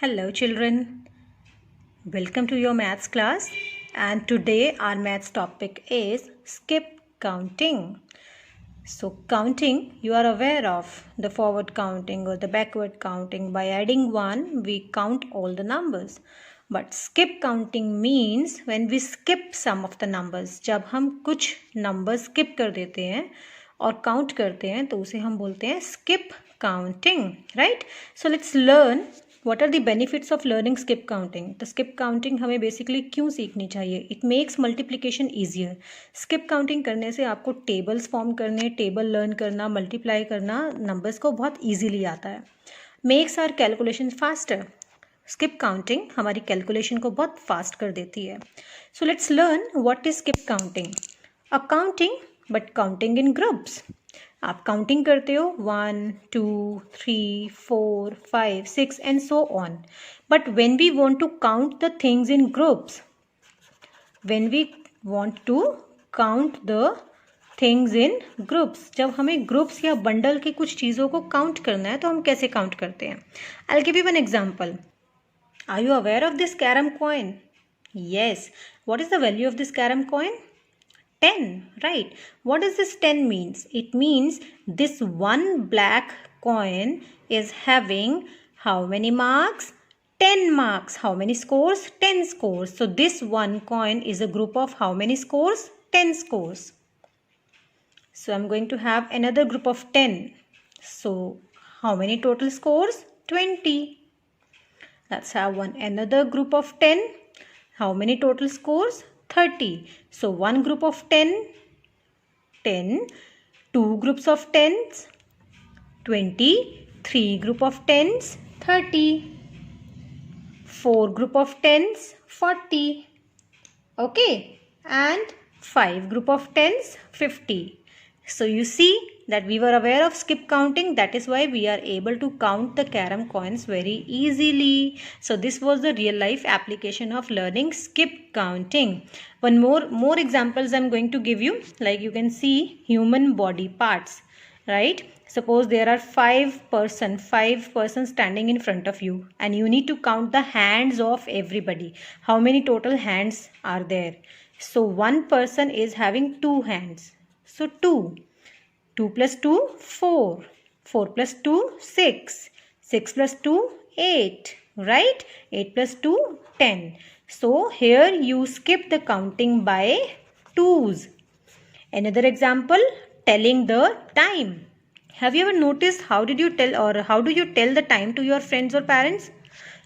Hello children, welcome to your maths class, and today our maths topic is skip counting. So counting, you are aware of the forward counting or the backward counting. By adding 1 we count all the numbers. But skip counting means when we skip some of the numbers. जब हम कुछ numbers skip कर देते हैं और count करते हैं तो उसे हम बोलते हैं skip counting, right? So let's learn what are the benefits of learning skip counting. तो skip counting हमें basically क्यों सीखनी चाहिए? It makes multiplication easier. skip counting करने से आपको tables form करने, table learn करना, multiply करना numbers को बहुत easily आता है. Makes our calculation faster. skip counting हमारी calculation को बहुत fast कर देती है. So let's learn what is skip counting. A counting but counting in groups. आप काउंटिंग करते हो 1, 2, 3, 4, 5, 6 and so on. But when we want to count the things in groups, when we want to count the things in groups, जब हमें groups या bundle की कुछ चीज़ों को count करना है तो हम कैसे count करते हैं? I'll give you one example. Are you aware of this carom coin? Yes. What is the value of this carom coin? 10, right? What does this 10 means? It means this one black coin is having how many marks? 10 marks. How many scores? 10 scores. So this one coin is a group of how many scores? 10 scores. So I'm going to have another group of 10. So how many total scores? 20. Let's have another group of 10. How many total scores? 30. So one group of 10, 10, two groups of 10s, 20, three group of 10s, 30, four group of 10s, 40, okay, and five group of 10s, 50. So you see that we were aware of skip counting. That is why we are able to count the carom coins very easily. So this was the real life application of learning skip counting. One more examples I'm going to give you. Like you can see human body parts, right? Suppose there are five persons standing in front of you and you need to count the hands of everybody. How many total hands are there? So one person is having two hands. So 2. 2 plus 2, 4. 4 plus 2, 6. 6 plus 2, 8. Right? 8 plus 2, 10. So here you skip the counting by 2's. Another example, telling the time. Have you ever noticed how do you tell the time to your friends or parents?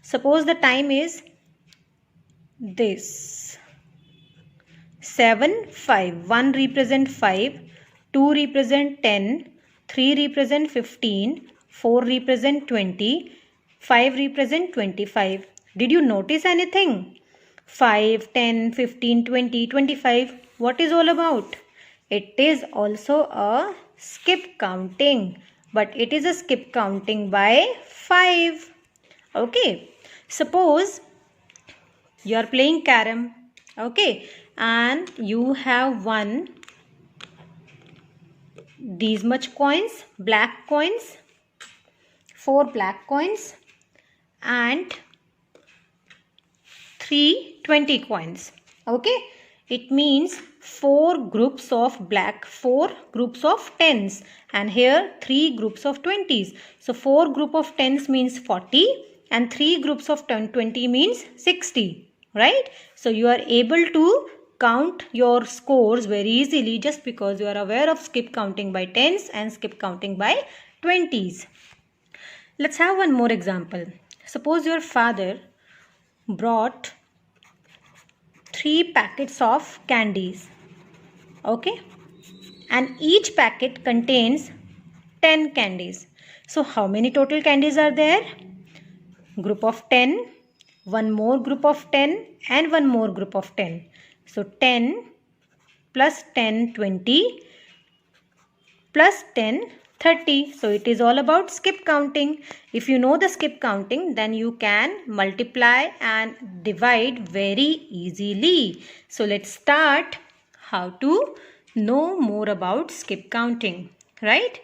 Suppose the time is this. 7, 5. 1 represent 5, 2 represent 10, 3 represent 15, 4 represent 20, 5 represent 25. Did you notice anything? 5, 10, 15, 20, 25. What is all about? It is also a skip counting, but it is a skip counting by 5. Okay. Suppose you are playing carom. Okay, and you have won these much coins, black coins, 4 black coins and 3 20 coins. Okay, it means 4 groups of black, 4 groups of 10s, and here 3 groups of 20s. So 4 group of 10s means 40 and 3 groups of 20 means 60. Right? So you are able to count your scores very easily just because you are aware of skip counting by 10s and skip counting by 20s. Let's have one more example. Suppose your father brought 3 packets of candies. Okay? And each packet contains 10 candies. So how many total candies are there? Group of 10. One more group of 10 and one more group of 10. So 10 plus 10, 20 plus 10, 30. So it is all about skip counting. If you know the skip counting, then you can multiply and divide very easily. So let's start how to know more about skip counting, right?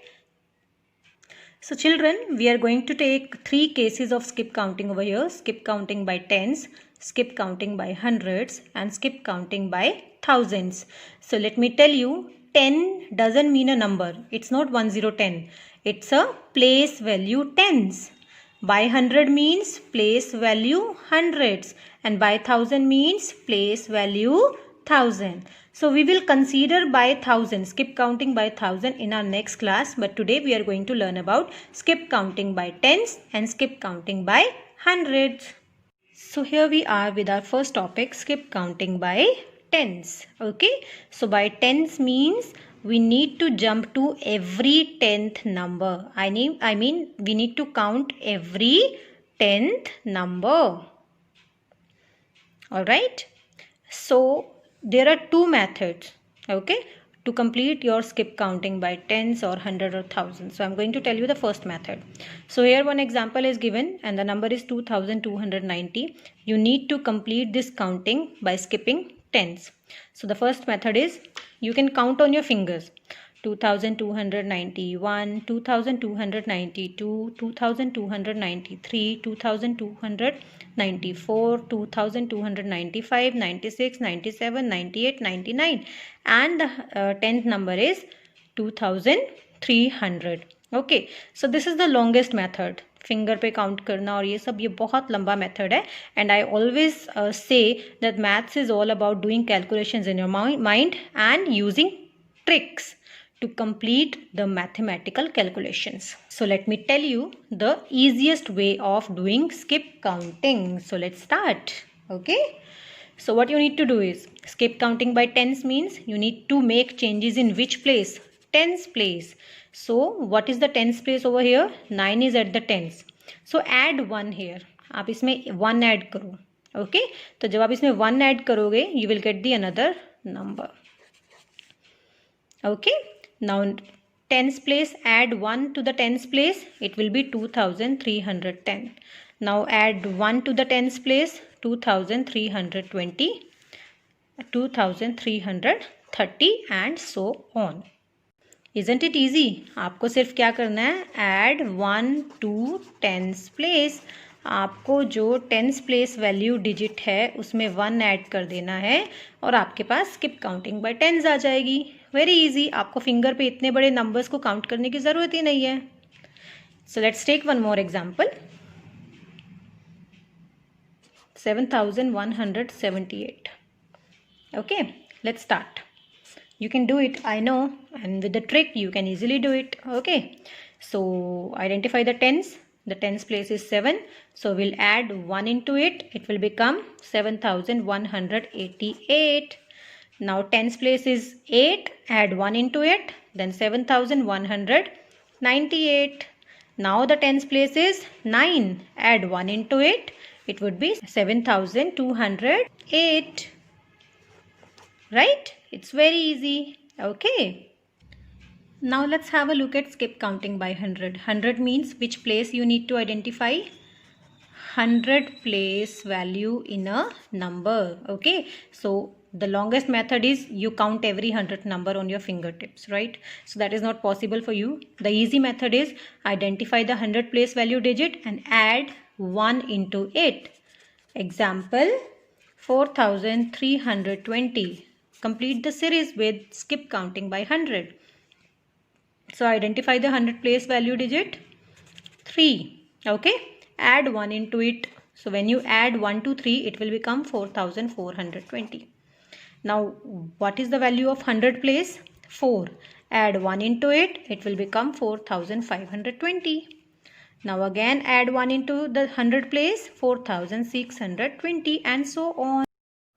So children, we are going to take 3 cases of skip counting over here. Skip counting by tens, skip counting by hundreds, and skip counting by thousands. So let me tell you, 10 doesn't mean a number. It's not 1010. It's a place value tens. By 100 means place value hundreds, and by 1000 means place value 1000. So we will consider by 1000, skip counting by 1000 in our next class, but today we are going to learn about skip counting by tens and skip counting by hundreds. So here we are with our first topic, skip counting by tens. Okay, so by tens means we need to jump to every 10th number. I mean we need to count every 10th number. Alright, so there are 2 methods, okay, to complete your skip counting by tens or 100 or 1000. So I'm going to tell you the first method. So here one example is given and the number is 2290. You need to complete this counting by skipping tens. So the first method is, you can count on your fingers. 2291, 2292, 2293, 2294, 2295, 96, 97, 98, 99, and the 10th number is 2300. Okay, so this is the longest method. Finger पे count करना और ये सब, ये बहुत लंबा method है. And I always say that maths is all about doing calculations in your mind and using tricks to complete the mathematical calculations. So let me tell you the easiest way of doing skip counting. So let's start. Okay, so what you need to do is, skip counting by tens means you need to make changes in which place? Tens place. So what is the tens place over here? 9 is at the tens. So add 1 here. आप इसमें 1 add करो. Okay, तो जब आप इसमें 1 add करोगे, you will get the another number. Okay, now tens place, add 1 to the tens place, it will be 2310. Now add 1 to the tens place, 2320, 2330 and so on. Isn't it easy? आपको सिर्फ क्या करना है, add 1 to tens place. आपको जो tens place value digit है उसमें 1 add कर देना है और आपके पास स्किप काउंटिंग बाय टेंस आ जाएगी. Very easy. आपको फिंगर पे इतने बड़े नंबर्स को काउंट करने की ज़रूरत ही नहीं है. So let's take one more example. 7178. Okay, let's start. You can do it, I know, and with the trick you can easily do it. Okay, so identify the tens. The tens place is 7, so we'll add 1 into it. It will become 7188. Now tens place is 8, add 1 into it, then 7198. Now the tens place is 9, add 1 into it, it would be 7208. Right? It's very easy. Okay. Now let's have a look at skip counting by 100. 100 means which place you need to identify? 100 place value in a number. Okay, so the longest method is you count every 100th number on your fingertips, right? So that is not possible for you. The easy method is identify the 100 place value digit and add 1 into it. Example 4320. Complete the series with skip counting by 100. So identify the 100 place value digit 3. Okay, add 1 into it. So when you add 1 to 3, it will become 4420. Now what is the value of 100 place? 4. Add 1 into it, it will become 4520. Now again add 1 into the 100 place, 4620 and so on.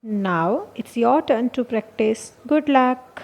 Now it's your turn to practice. Good luck.